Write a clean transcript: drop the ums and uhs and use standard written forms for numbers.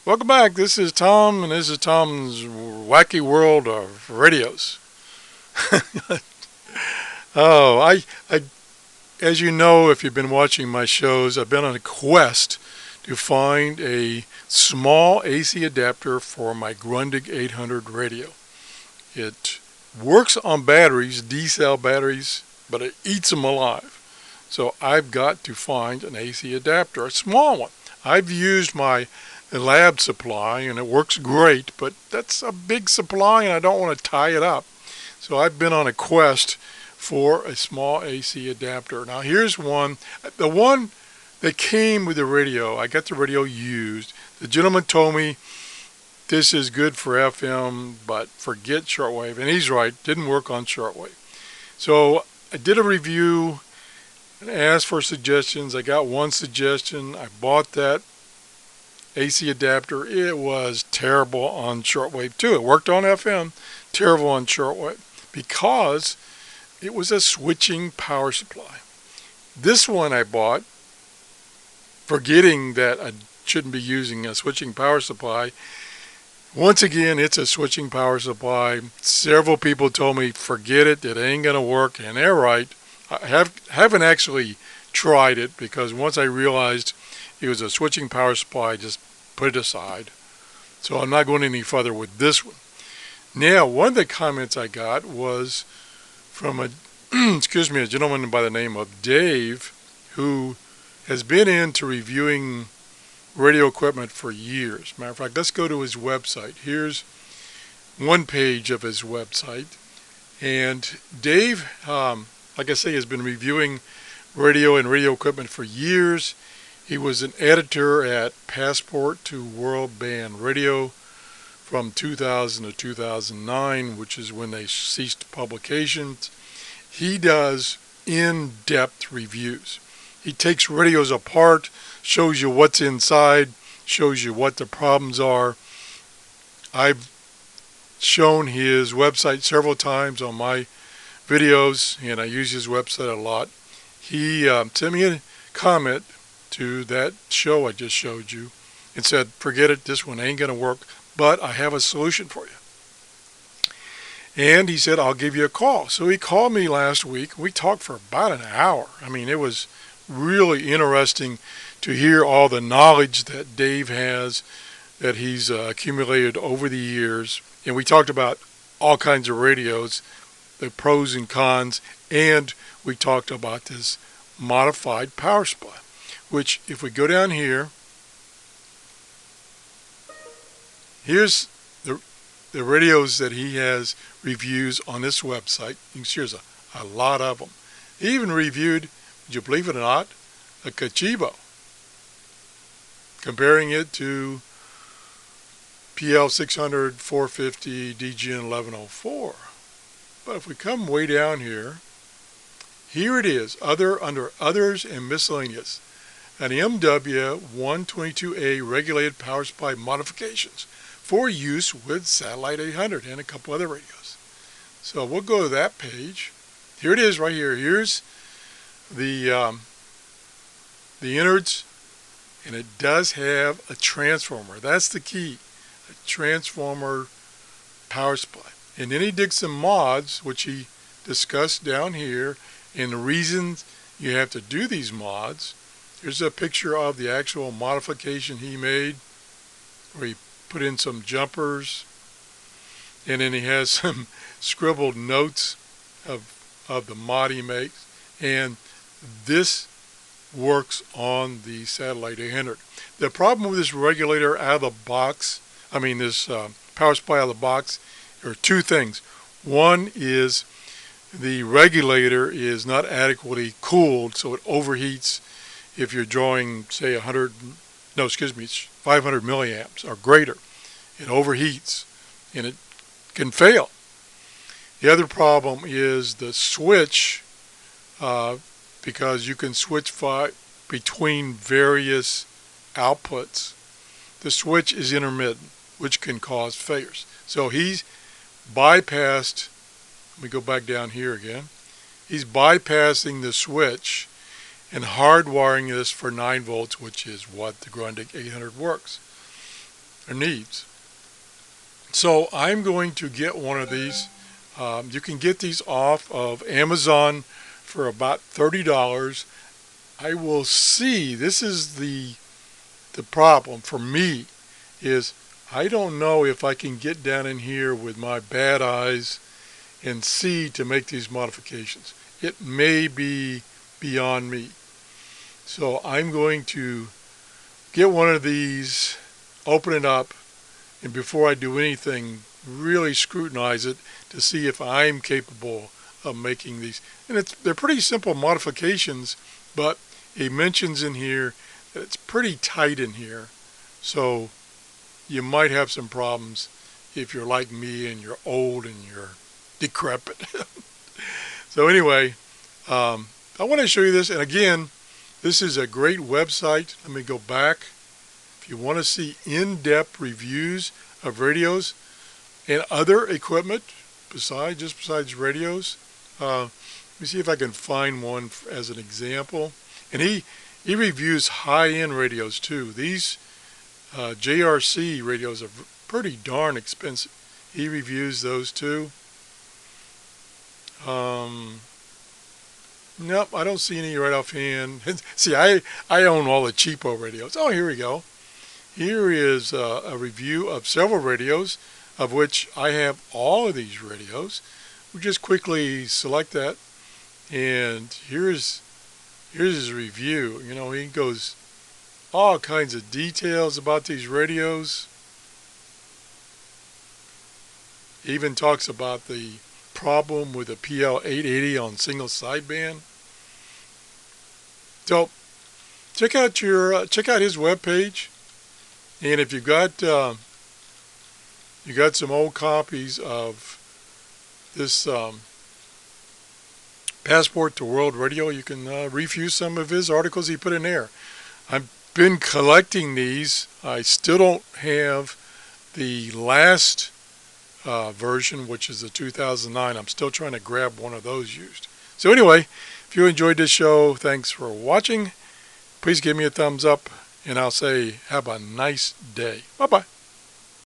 Welcome back. This is Tom, and this is Tom's Wacky World of Radios. oh, as you know, if you've been watching my shows, I've been on a quest to find a small AC adapter for my Grundig 800 radio. It works on batteries, D-cell batteries, but it eats them alive. So I've got to find an AC adapter, a small one. I've used my lab supply and it works great, but that's a big supply and I don't want to tie it up. So I've been on a quest for a small AC adapter. Now here's one. The one that came with the radio, I got the radio used. The gentleman told me this is good for FM, but forget shortwave. And he's right, didn't work on shortwave. So I did a review and asked for suggestions. I got one suggestion. I bought that AC adapter. It was terrible on shortwave too. It worked on FM, terrible on shortwave because it was a switching power supply. This one I bought, forgetting that I shouldn't be using a switching power supply. Once again, it's a switching power supply. Several people told me, forget it, it ain't going to work, and they're right. I haven't actually tried it because once I realized it was a switching power supply, I just put it aside. So I'm not going any further with this one. Now, one of the comments I got was from a a gentleman by the name of Dave, who has been into reviewing radio equipment for years. Matter of fact, let's go to his website. Here's one page of his website. And Dave, like I say, has been reviewing radio and radio equipment for years. He was an editor at Passport to World Band Radio from 2000 to 2009, which is when they ceased publications. He does in-depth reviews. He takes radios apart, shows you what's inside, shows you what the problems are. I've shown his website several times on my videos, and I use his website a lot. He sent me a comment to that show I just showed you and said, forget it, this one ain't going to work, but I have a solution for you. And he said, I'll give you a call. So he called me last week. We talked for about an hour. I mean, it was really interesting to hear all the knowledge that Dave has, that he's accumulated over the years. And we talked about all kinds of radios, the pros and cons, and we talked about this modified power supply, which if we go down here, here's the radios that he has reviews on this website. You can see there's a lot of them. He even reviewed, would you believe it or not, a Kachibo, comparing it to PL 600, 450, DGN 1104. But if we come way down here, here it is, under others and miscellaneous, an MW 122A regulated power supply modifications for use with Satellite 800 and a couple other radios. So we'll go to that page. Here it is right here. Here's the innards, and it does have a transformer. That's the key, a transformer power supply. And then he did some mods, which he discussed down here, and the reasons you have to do these mods. Here's a picture of the actual modification he made, where he put in some jumpers, and then he has some scribbled notes of the mod he makes, and this works on the Satellite 800. The problem with this regulator out of the box, this power supply out of the box, there are two things. One is the regulator is not adequately cooled, so it overheats if you're drawing, say, 500 milliamps or greater. It overheats and it can fail. The other problem is the switch, because you can switch between various outputs. The switch is intermittent, which can cause failures. So he's bypassed Let me go back down here again. He's bypassing the switch and hardwiring this for 9 volts, which is what the Grundig 800 works or needs. So I'm going to get one of these. You can get these off of Amazon for about $30. I will see. This is the problem for me, is I don't know if I can get down in here with my bad eyes and see to make these modifications. It may be beyond me. So I'm going to get one of these, open it up, and before I do anything, really scrutinize it to see if I'm capable of making these. And they're pretty simple modifications, but he mentions in here that it's pretty tight in here. So you might have some problems if you're like me and you're old and you're decrepit. So anyway, I want to show you this. And again, this is a great website. Let me go back. If you want to see in-depth reviews of radios and other equipment besides radios, let me see if I can find one as an example. And he reviews high-end radios too. These JRC radios are pretty darn expensive. He reviews those too. Nope, I don't see any right offhand. See, I own all the cheapo radios. Oh, here we go. Here is a review of several radios, of which I have all of these radios. We just quickly select that, and here's his review. You know, he goes all kinds of details about these radios. He even talks about the problem with the PL880 on single sideband. So check out his webpage, and if you've got some old copies of this Passport to World Radio, you can review some of his articles he put in there. I've been collecting these. I still don't have the last version, which is the 2009. I'm still trying to grab one of those used. So anyway, if you enjoyed this show, thanks for watching. Please give me a thumbs up, and I'll say have a nice day. Bye-bye.